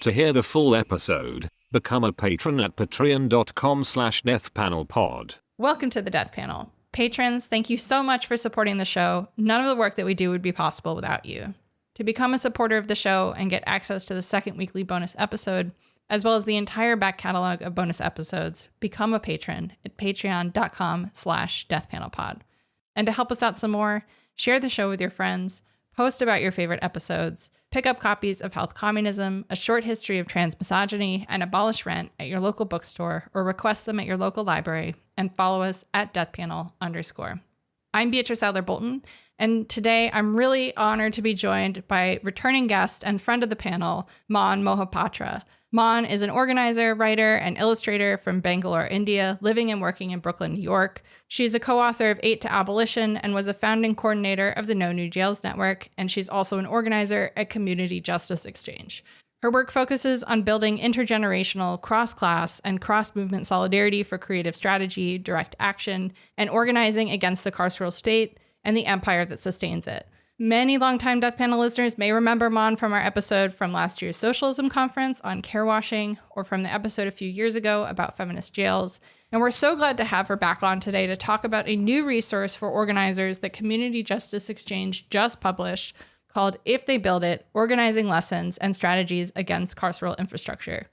To hear the full episode, become a patron at patreon.com/deathpanelpod. Welcome to the Death Panel. Patrons, thank you so much for supporting the show. None of the work that we do would be possible without you. To become a supporter of the show and get access to the second weekly bonus episode, as well as the entire back catalog of bonus episodes, become a patron at patreon.com/deathpanelpod. And to help us out some more, share the show with your friends, post about your favorite episodes, pick up copies of Health Communism, A Short History of Trans Misogyny, and Abolish Rent at your local bookstore, or request them at your local library, and follow us at deathpanel_. I'm Beatrice Adler-Bolton, and today I'm really honored to be joined by returning guest and friend of the panel, Mon Mohapatra. Mon is an organizer, writer, and illustrator from Bangalore, India, living and working in Brooklyn, New York. She's a co-author of 8 to Abolition and was a founding coordinator of the No New Jails Network, and she's also an organizer at Community Justice Exchange. Her work focuses on building intergenerational, cross-class, and cross-movement solidarity for creative strategy, direct action, and organizing against the carceral state and the empire that sustains it. Many longtime Death Panel listeners may remember Mon from our episode from last year's Socialism Conference on care washing, or from the episode a few years ago about feminist jails. And we're so glad to have her back on today to talk about a new resource for organizers that Community Justice Exchange just published called If They Build It, Organizing Lessons and Strategies Against Carceral Infrastructure.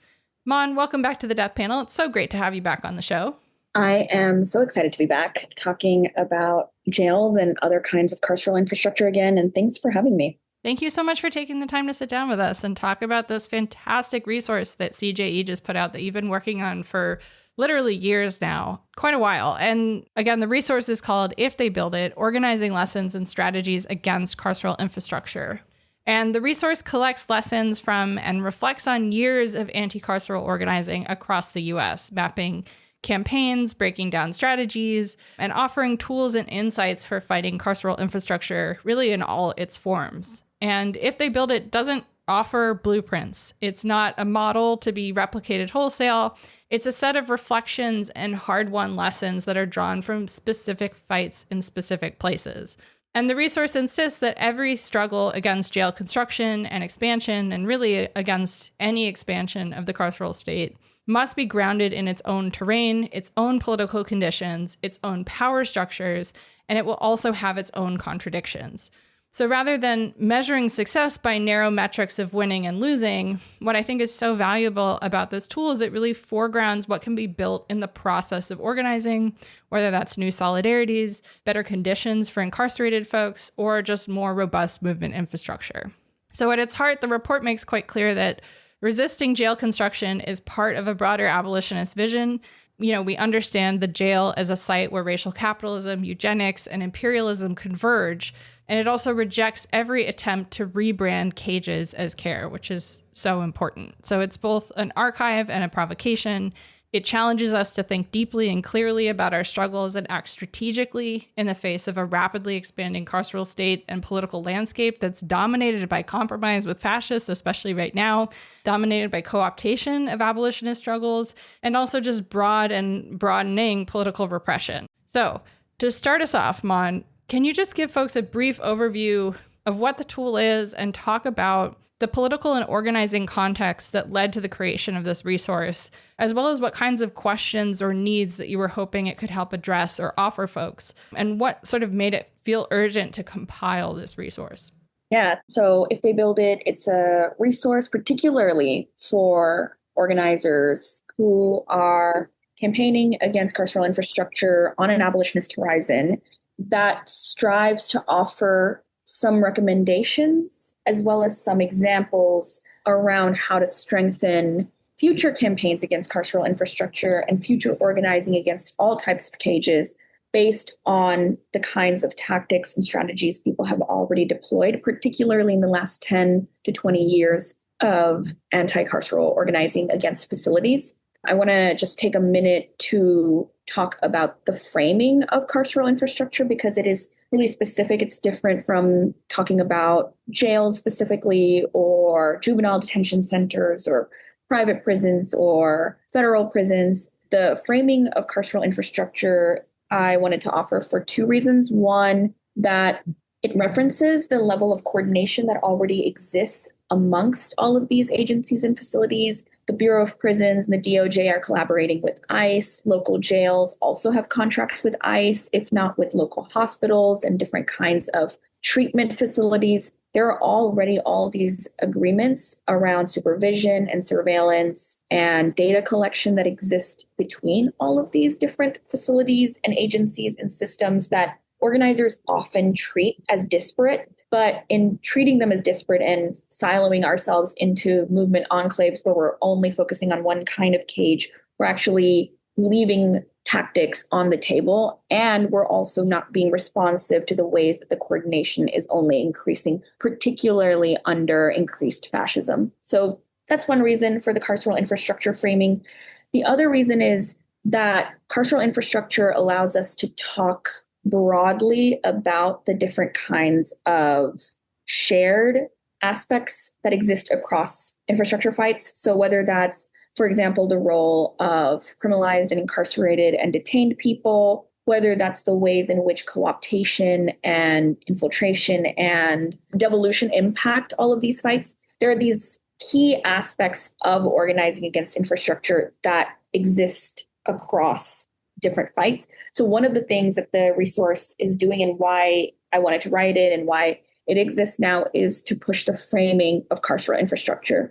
Mon, welcome back to the Death Panel. It's so great to have you back on the show. I am so excited to be back talking about jails and other kinds of carceral infrastructure again, and thanks for having me. Thank you so much for taking the time to sit down with us and talk about this fantastic resource that CJE just put out that you've been working on for literally years now, quite a while. And again, the resource is called If They Build It, Organizing Lessons and Strategies Against Carceral Infrastructure. And the resource collects lessons from and reflects on years of anti-carceral organizing across the U.S., mapping campaigns, breaking down strategies, and offering tools and insights for fighting carceral infrastructure really in all its forms. And If They Build It doesn't offer blueprints. It's not a model to be replicated wholesale. It's a set of reflections and hard-won lessons that are drawn from specific fights in specific places. And the resource insists that every struggle against jail construction and expansion, and really against any expansion of the carceral state, must be grounded in its own terrain, its own political conditions, its own power structures, and it will also have its own contradictions. So rather than measuring success by narrow metrics of winning and losing, what I think is so valuable about this tool is it really foregrounds what can be built in the process of organizing, whether that's new solidarities, better conditions for incarcerated folks, or just more robust movement infrastructure. So at its heart, the report makes quite clear that resisting jail construction is part of a broader abolitionist vision. You know, we understand the jail as a site where racial capitalism, eugenics, and imperialism converge. And it also rejects every attempt to rebrand cages as care, which is so important. So it's both an archive and a provocation. It challenges us to think deeply and clearly about our struggles and act strategically in the face of a rapidly expanding carceral state and political landscape that's dominated by compromise with fascists, especially right now, dominated by co-optation of abolitionist struggles, and also just broad and broadening political repression. So to start us off, Mon, can you just give folks a brief overview of what the tool is and talk about the political and organizing context that led to the creation of this resource, as well as what kinds of questions or needs that you were hoping it could help address or offer folks, and what sort of made it feel urgent to compile this resource? Yeah, so If They Build It, it's a resource particularly for organizers who are campaigning against carceral infrastructure on an abolitionist horizon that strives to offer some recommendations as well as some examples around how to strengthen future campaigns against carceral infrastructure and future organizing against all types of cages based on the kinds of tactics and strategies people have already deployed, particularly in the last 10 to 20 years of anti-carceral organizing against facilities. I want to just take a minute to talk about the framing of carceral infrastructure because it is really specific. It's different from talking about jails specifically or juvenile detention centers or private prisons or federal prisons. The framing of carceral infrastructure I wanted to offer for 2 reasons. One, that it references the level of coordination that already exists amongst all of these agencies and facilities. The Bureau of Prisons and the DOJ are collaborating with ICE. Local jails also have contracts with ICE, if not with local hospitals and different kinds of treatment facilities. There are already all these agreements around supervision and surveillance and data collection that exist between all of these different facilities and agencies and systems that organizers often treat as disparate. But in treating them as disparate and siloing ourselves into movement enclaves where we're only focusing on one kind of cage, we're actually leaving tactics on the table. And we're also not being responsive to the ways that the coordination is only increasing, particularly under increased fascism. So that's one reason for the carceral infrastructure framing. The other reason is that carceral infrastructure allows us to talk broadly about the different kinds of shared aspects that exist across infrastructure fights. So whether that's, for example, the role of criminalized and incarcerated and detained people, whether that's the ways in which co-optation and infiltration and devolution impact all of these fights, there are these key aspects of organizing against infrastructure that exist across different fights. So one of the things that the resource is doing and why I wanted to write it and why it exists now is to push the framing of carceral infrastructure.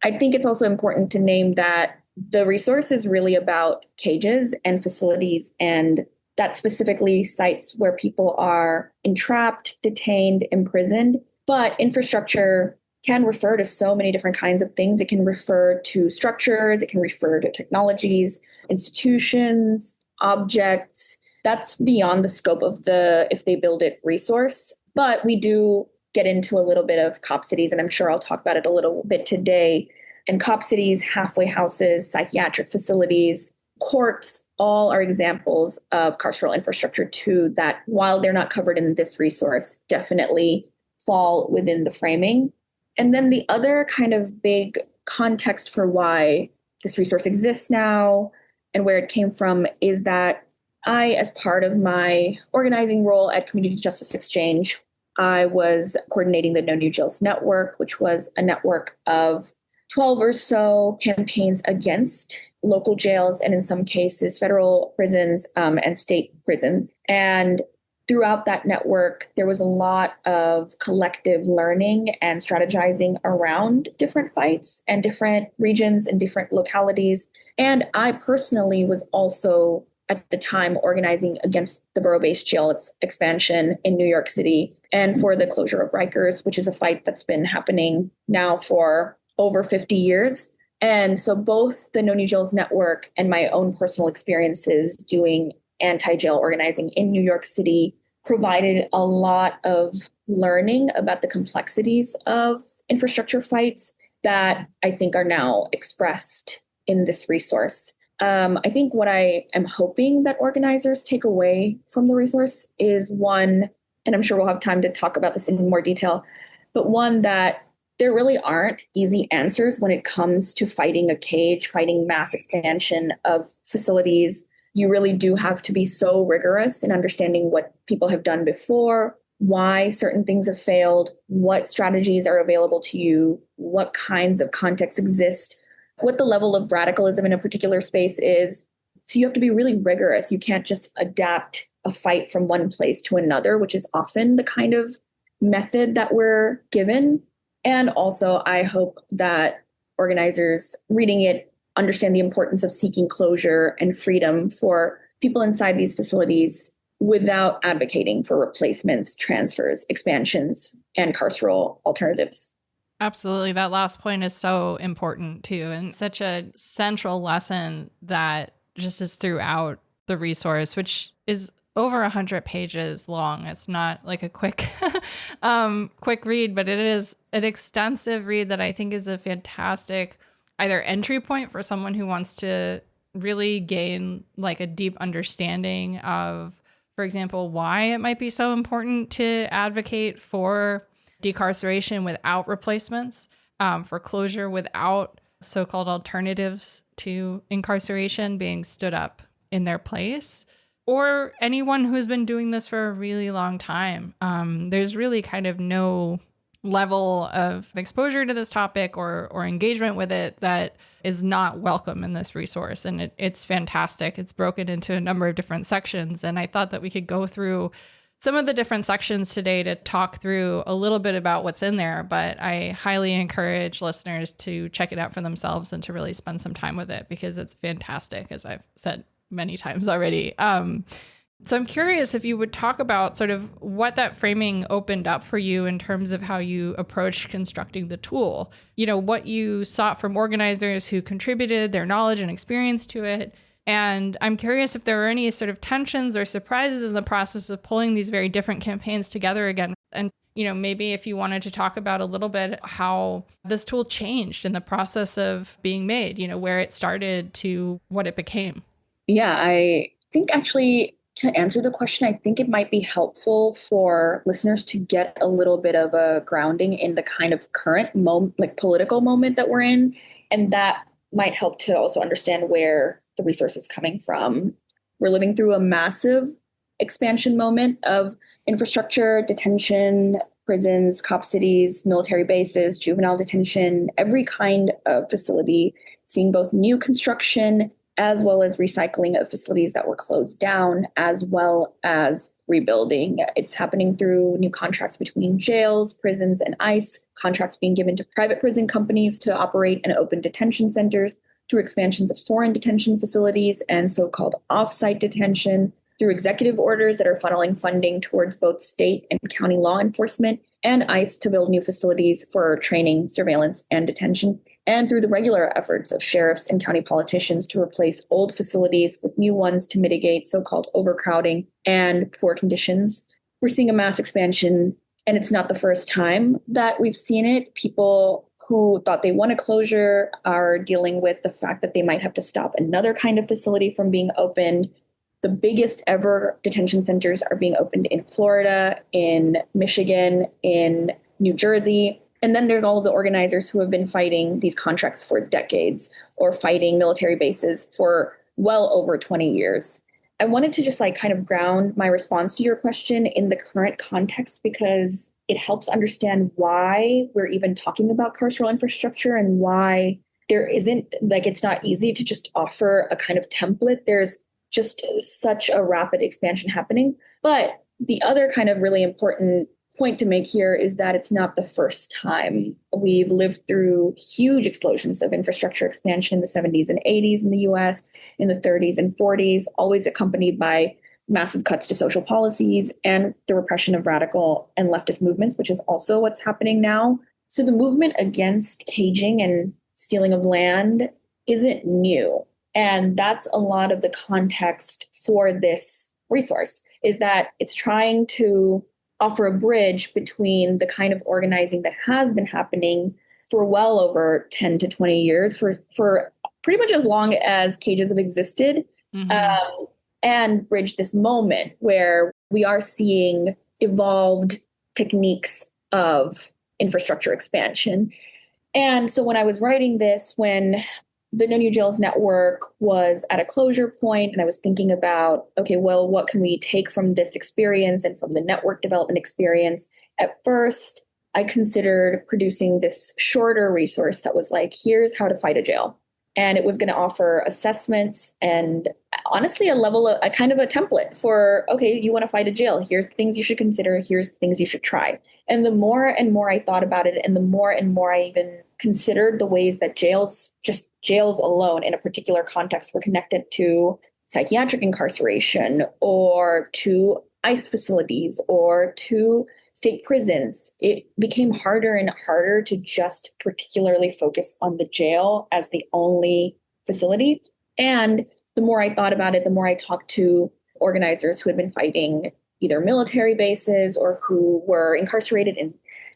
I think it's also important to name that the resource is really about cages and facilities, and that specifically sites where people are entrapped, detained, imprisoned. But infrastructure can refer to so many different kinds of things. It can refer to structures, it can refer to technologies, institutions, objects. That's beyond the scope of the if they build it resource. But we do get into a little bit of cop cities, and I'm sure I'll talk about it a little bit today. And cop cities, halfway houses, psychiatric facilities, courts, all are examples of carceral infrastructure too, that while they're not covered in this resource, definitely fall within the framing. And then the other kind of big context for why this resource exists now and where it came from is that I, as part of my organizing role at Community Justice Exchange, I was coordinating the No New Jails Network, which was a network of 12 or so campaigns against local jails and in some cases federal prisons and state prisons. And throughout that network, there was a lot of collective learning and strategizing around different fights and different regions and different localities. And I personally was also at the time organizing against the borough-based jail expansion in New York City and for the closure of Rikers, which is a fight that's been happening now for over 50 years. And so both the No New Jails Network and my own personal experiences doing anti-jail organizing in New York City provided a lot of learning about the complexities of infrastructure fights that I think are now expressed in this resource. I think what I am hoping that organizers take away from the resource is one, and I'm sure we'll have time to talk about this in more detail, but one that there really aren't easy answers when it comes to fighting a cage, fighting mass expansion of facilities. You really do have to be so rigorous in understanding what people have done before, why certain things have failed, what strategies are available to you, what kinds of contexts exist, what the level of radicalism in a particular space is. So you have to be really rigorous. You can't just adapt a fight from one place to another, which is often the kind of method that we're given. And also, I hope that organizers reading it understand the importance of seeking closure and freedom for people inside these facilities without advocating for replacements, transfers, expansions, and carceral alternatives. Absolutely. That last point is so important too, and such a central lesson that just is throughout the resource, which is over 100 pages long. It's not like a quick read, but it is an extensive read that I think is a fantastic either entry point for someone who wants to really gain like a deep understanding of, for example, why it might be so important to advocate for decarceration without replacements, for closure without so-called alternatives to incarceration being stood up in their place, or anyone who's been doing this for a really long time. There's really kind of no level of exposure to this topic or engagement with it that is not welcome in this resource. And it's fantastic. It's broken into a number of different sections. And I thought that we could go through some of the different sections today to talk through a little bit about what's in there. But I highly encourage listeners to check it out for themselves and to really spend some time with it because it's fantastic, as I've said many times already. So I'm curious if you would talk about sort of what that framing opened up for you in terms of how you approached constructing the tool, what you sought from organizers who contributed their knowledge and experience to it. And I'm curious if there were any sort of tensions or surprises in the process of pulling these very different campaigns together again. And, maybe if you wanted to talk about a little bit how this tool changed in the process of being made, where it started to what it became. Yeah, I think actually to answer the question, I think it might be helpful for listeners to get a little bit of a grounding in the kind of current political moment that we're in. And that might help to also understand where the resource is coming from. We're living through a massive expansion moment of infrastructure, detention, prisons, cop cities, military bases, juvenile detention, every kind of facility, seeing both new construction as well as recycling of facilities that were closed down, as well as rebuilding. It's happening through new contracts between jails, prisons, and ICE, contracts being given to private prison companies to operate and open detention centers, through expansions of foreign detention facilities and so-called off-site detention, through executive orders that are funneling funding towards both state and county law enforcement and ICE to build new facilities for training, surveillance, and detention, and through the regular efforts of sheriffs and county politicians to replace old facilities with new ones to mitigate so-called overcrowding and poor conditions. We're seeing a mass expansion, and it's not the first time that we've seen it. People who thought they want a closure are dealing with the fact that they might have to stop another kind of facility from being opened. The biggest ever detention centers are being opened in Florida, in Michigan, in New Jersey. And then there's all of the organizers who have been fighting these contracts for decades or fighting military bases for well over 20 years. I wanted to just kind of ground my response to your question in the current context because it helps understand why we're even talking about carceral infrastructure and why there isn't, it's not easy to just offer a kind of template. There's just such a rapid expansion happening. But the other kind of really important point to make here is that it's not the first time. We've lived through huge explosions of infrastructure expansion in the 70s and 80s in the US, in the 30s and 40s, always accompanied by massive cuts to social policies and the repression of radical and leftist movements, which is also what's happening now. So the movement against caging and stealing of land isn't new. And that's a lot of the context for this resource, is that it's trying to offer a bridge between the kind of organizing that has been happening for well over 10 to 20 years, for pretty much as long as cages have existed, and bridge this moment where we are seeing evolved techniques of infrastructure expansion. And so when I was writing this, when the No New Jails Network was at a closure point, and I was thinking about, okay, well, what can we take from this experience and from the network development experience? At first, I considered producing this shorter resource that was here's how to fight a jail. And it was going to offer assessments and honestly a kind of a template for, okay, you want to fight a jail. Here's the things you should consider. Here's the things you should try. And the more and more I thought about it, and the more and more I even considered the ways that jails alone in a particular context were connected to psychiatric incarceration or to ICE facilities or to state prisons, it became harder and harder to just particularly focus on the jail as the only facility. And the more I thought about it, the more I talked to organizers who had been fighting either military bases or who were incarcerated in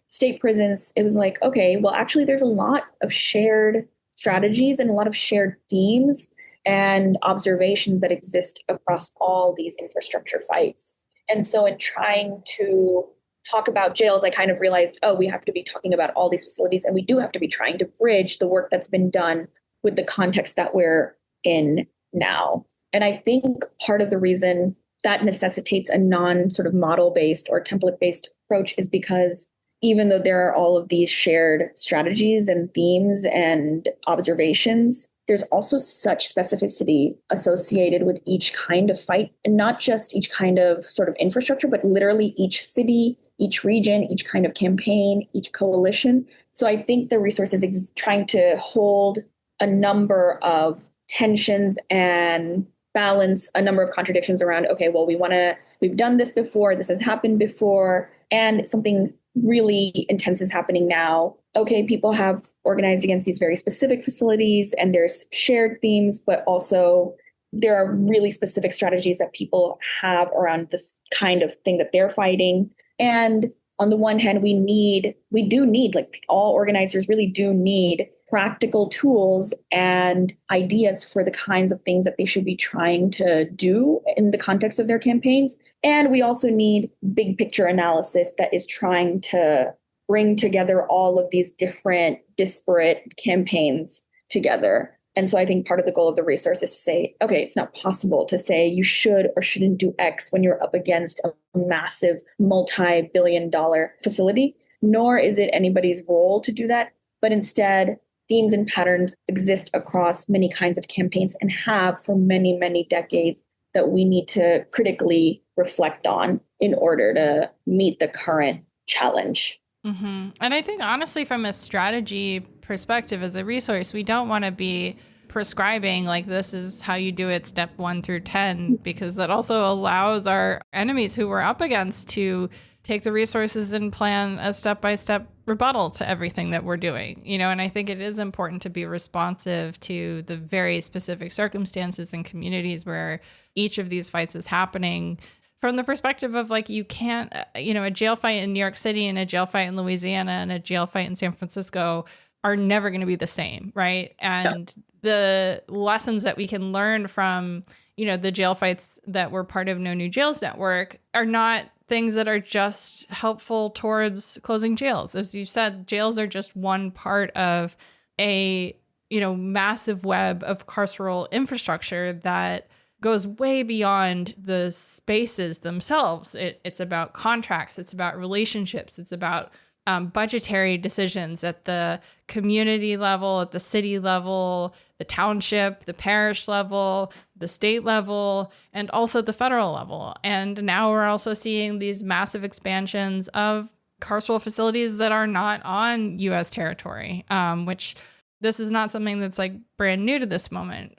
state prisons. It was okay, well, actually, there's a lot of shared strategies and a lot of shared themes and observations that exist across all these infrastructure fights. And so in trying to talk about jails, I kind of realized, we have to be talking about all these facilities, and we do have to be trying to bridge the work that's been done with the context that we're in now. And I think part of the reason that necessitates a non sort of model-based or template-based approach is because even though there are all of these shared strategies and themes and observations, there's also such specificity associated with each kind of fight, and not just each kind of sort of infrastructure, but literally each city, each region, each kind of campaign, each coalition. So I think the resource is trying to hold a number of tensions and balance a number of contradictions around, okay, well, we've done this before, this has happened before, and something really intense is happening now. Okay, people have organized against these very specific facilities and there's shared themes, but also there are really specific strategies that people have around this kind of thing that they're fighting. And on the one hand, we do need, like all organizers really do need practical tools and ideas for the kinds of things that they should be trying to do in the context of their campaigns. And we also need big picture analysis that is trying to bring together all of these different disparate campaigns together. And so I think part of the goal of the resource is to say, okay, it's not possible to say you should or shouldn't do X when you're up against a massive multi-billion-dollar facility, nor is it anybody's role to do that. But instead, themes and patterns exist across many kinds of campaigns and have for many, many decades that we need to critically reflect on in order to meet the current challenge. Mm-hmm. And I think, honestly, from a strategy perspective as a resource, we don't want to be prescribing like this is how you do it step 1 through 10, because that also allows our enemies who we're up against to take the resources and plan a step-by-step rebuttal to everything that we're doing, and I think it is important to be responsive to the very specific circumstances and communities where each of these fights is happening. From the perspective of like, you can't, a jail fight in New York City and a jail fight in Louisiana and a jail fight in San Francisco are never going to be the same, right? And the lessons that we can learn from, the jail fights that were part of No New Jails Network are not things that are just helpful towards closing jails. As you said, jails are just one part of a, massive web of carceral infrastructure that goes way beyond the spaces themselves. It's about contracts. It's about relationships. It's about budgetary decisions at the community level, at the city level, the township, the parish level, the state level, and also the federal level. And now we're also seeing these massive expansions of carceral facilities that are not on U.S. territory, which this is not something that's like brand new to this moment.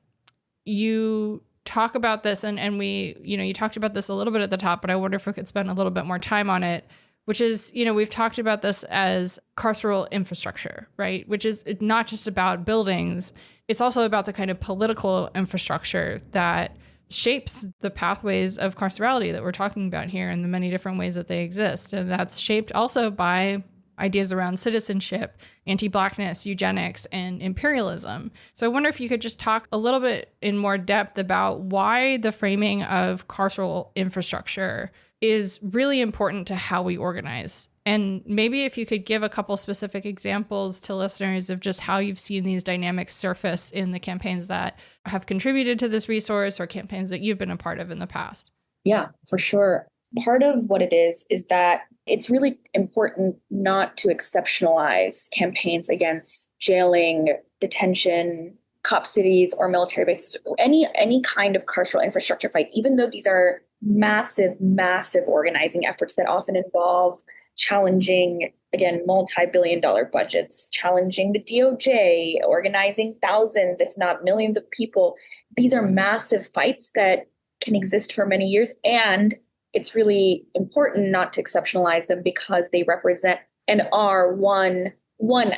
You talk about this and we, you talked about this a little bit at the top, but I wonder if we could spend a little bit more time on it, which is, we've talked about this as carceral infrastructure, right? Which is not just about buildings. It's also about the kind of political infrastructure that shapes the pathways of carcerality that we're talking about here and the many different ways that they exist. And that's shaped also by ideas around citizenship, anti-Blackness, eugenics, and imperialism. So I wonder if you could just talk a little bit in more depth about why the framing of carceral infrastructure is really important to how we organize. And maybe if you could give a couple specific examples to listeners of just how you've seen these dynamics surface in the campaigns that have contributed to this resource or campaigns that you've been a part of in the past. Yeah, for sure. Part of what it is that it's really important not to exceptionalize campaigns against jailing, detention, cop cities, or military bases, any kind of carceral infrastructure fight, even though these are massive organizing efforts that often involve challenging, again, multi-billion-dollar budgets, challenging the DOJ, organizing thousands, if not millions of people. These are massive fights that can exist for many years, and it's really important not to exceptionalize them because they represent and are one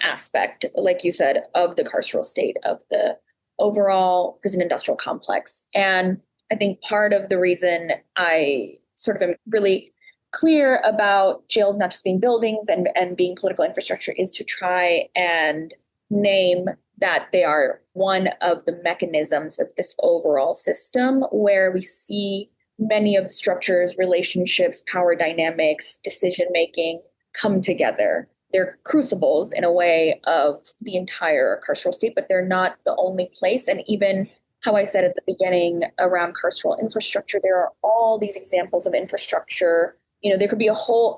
aspect, like you said, of the carceral state, of the overall prison industrial complex. And I think part of the reason I sort of am really clear about jails not just being buildings and being political infrastructure is to try and name that they are one of the mechanisms of this overall system where we see many of the structures, relationships, power dynamics, decision-making come together. They're crucibles in a way of the entire carceral state, but they're not the only place. And even how I said at the beginning around carceral infrastructure, there are all these examples of infrastructure there could be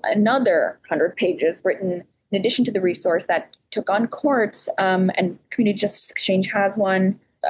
another 100 pages written in addition to the resource that took on courts, and Community Justice Exchange has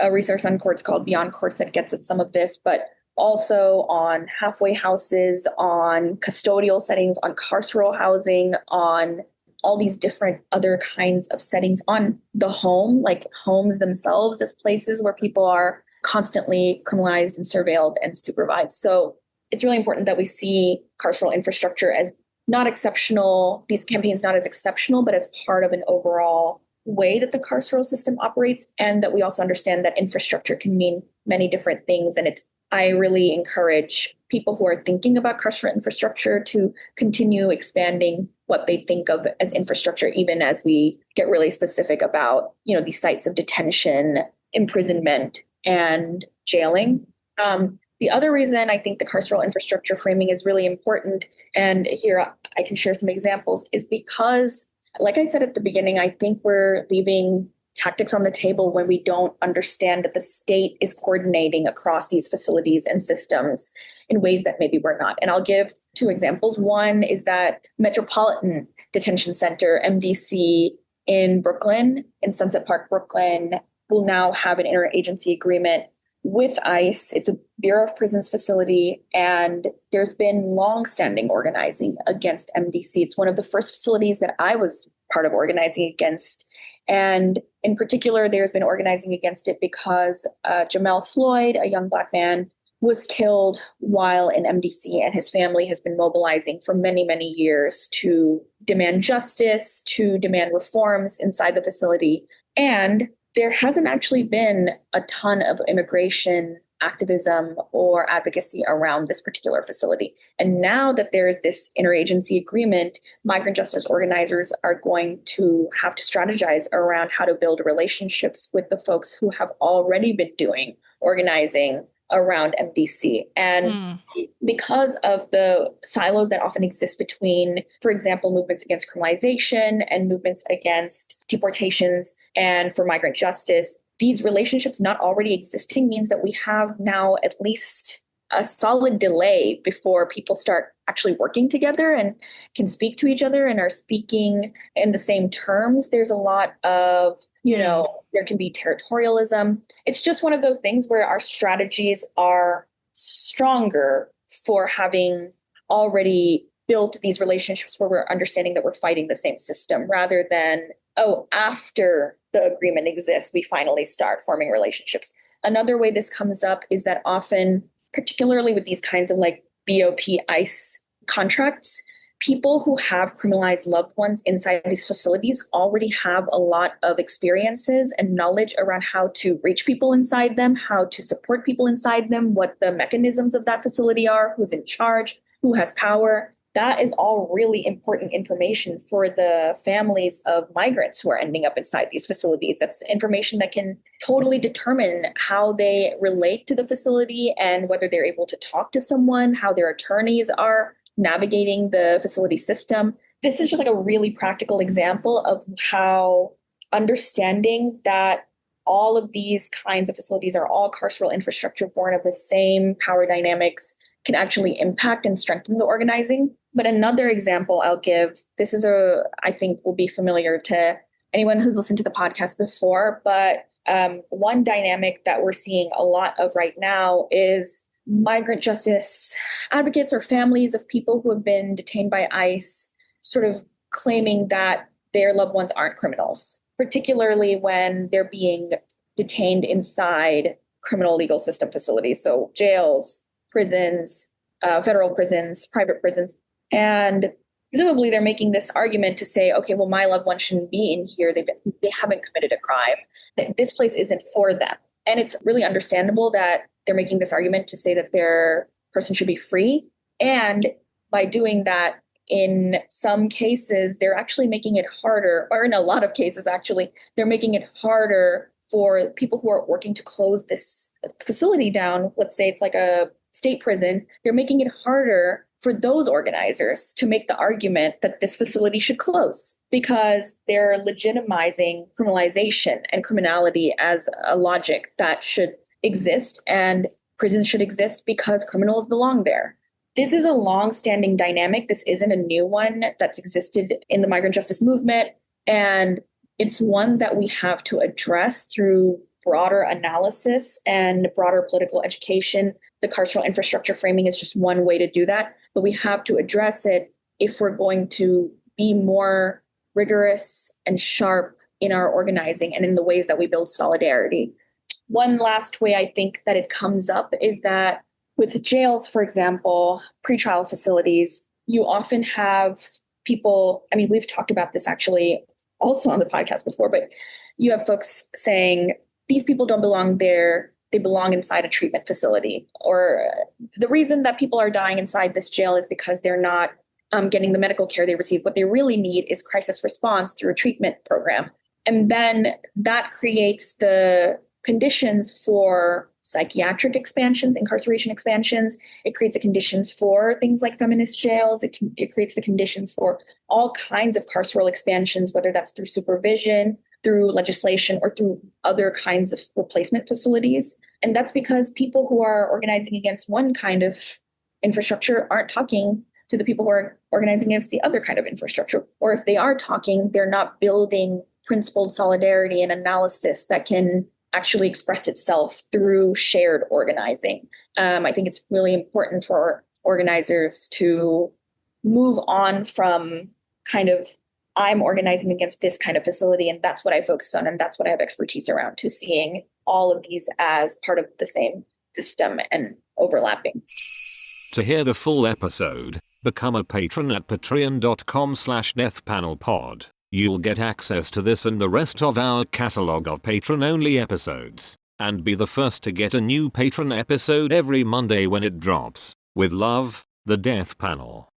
a resource on courts called Beyond Courts that gets at some of this, but also on halfway houses, on custodial settings, on carceral housing, on all these different other kinds of settings, on the home, like homes themselves as places where people are constantly criminalized and surveilled and supervised. So it's really important that we see carceral infrastructure as not exceptional, these campaigns not as exceptional, but as part of an overall way that the carceral system operates, and that we also understand that infrastructure can mean many different things. And I really encourage people who are thinking about carceral infrastructure to continue expanding what they think of as infrastructure, even as we get really specific about, these sites of detention, imprisonment, and jailing. The other reason I think the carceral infrastructure framing is really important, and here I can share some examples, is because, like I said at the beginning, I think we're leaving tactics on the table when we don't understand that the state is coordinating across these facilities and systems in ways that maybe we're not. And I'll give two examples. One is that Metropolitan Detention Center, MDC, in Brooklyn, in Sunset Park, Brooklyn, will now have an interagency agreement with ICE. It's a Bureau of Prisons facility, and there's been long-standing organizing against MDC. It's one of the first facilities that I was part of organizing against. And in particular, there's been organizing against it because Jamel Floyd, a young Black man, was killed while in MDC, and his family has been mobilizing for many, many years to demand justice, to demand reforms inside the facility. And there hasn't actually been a ton of immigration activism or advocacy around this particular facility. And now that there is this interagency agreement, migrant justice organizers are going to have to strategize around how to build relationships with the folks who have already been doing organizing around MDC. And because of the silos that often exist between, for example, movements against criminalization and movements against deportations and for migrant justice, these relationships not already existing means that we have now at least a solid delay before people start actually working together and can speak to each other and are speaking in the same terms. There's a lot of, there can be territorialism. It's just one of those things where our strategies are stronger for having already built these relationships where we're understanding that we're fighting the same system, rather than, after the agreement exists, we finally start forming relationships. Another way this comes up is that often, particularly with these kinds of like BOP ICE contracts, people who have criminalized loved ones inside these facilities already have a lot of experiences and knowledge around how to reach people inside them, how to support people inside them, what the mechanisms of that facility are, who's in charge, who has power. That is all really important information for the families of migrants who are ending up inside these facilities. That's information that can totally determine how they relate to the facility and whether they're able to talk to someone, how their attorneys are navigating the facility system. This is just like a really practical example of how understanding that all of these kinds of facilities are all carceral infrastructure born of the same power dynamics can actually impact and strengthen the organizing. But another example I'll give, this is I think will be familiar to anyone who's listened to the podcast before, but one dynamic that we're seeing a lot of right now is migrant justice advocates or families of people who have been detained by ICE sort of claiming that their loved ones aren't criminals, particularly when they're being detained inside criminal legal system facilities. So jails, prisons, federal prisons, private prisons. And presumably they're making this argument to say, okay, well, my loved one shouldn't be in here. They haven't committed a crime. That this place isn't for them. And it's really understandable that they're making this argument to say that their person should be free. And by doing that, in some cases, they're actually making it harder, or in a lot of cases, actually, they're making it harder for people who are working to close this facility down. Let's say it's like a state prison. They're making it harder for those organizers to make the argument that this facility should close because they're legitimizing criminalization and criminality as a logic that should exist, and prisons should exist because criminals belong there. This is a long-standing dynamic. This isn't a new one that's existed in the migrant justice movement. And it's one that we have to address through broader analysis and broader political education. The carceral infrastructure framing is just one way to do that. But we have to address it if we're going to be more rigorous and sharp in our organizing and in the ways that we build solidarity. One last way I think that it comes up is that with jails, for example, pretrial facilities, you often have people, I mean, we've talked about this actually also on the podcast before, but you have folks saying, these people don't belong there, they belong inside a treatment facility. Or the reason that people are dying inside this jail is because they're not getting the medical care they receive. What they really need is crisis response through a treatment program. And then that creates the conditions for psychiatric expansions, incarceration expansions. It creates the conditions for things like feminist jails. It creates the conditions for all kinds of carceral expansions, whether that's through supervision, through legislation, or through other kinds of replacement facilities. And that's because people who are organizing against one kind of infrastructure aren't talking to the people who are organizing against the other kind of infrastructure. Or if they are talking, they're not building principled solidarity and analysis that can actually express itself through shared organizing. I think it's really important for organizers to move on from kind of, I'm organizing against this kind of facility and that's what I focus on and that's what I have expertise around, to seeing all of these as part of the same system and overlapping. To hear the full episode, become a patron at patreon.com/deathpanelpod. You'll get access to this and the rest of our catalog of patron-only episodes, and be the first to get a new patron episode every Monday when it drops. With love, the Death Panel.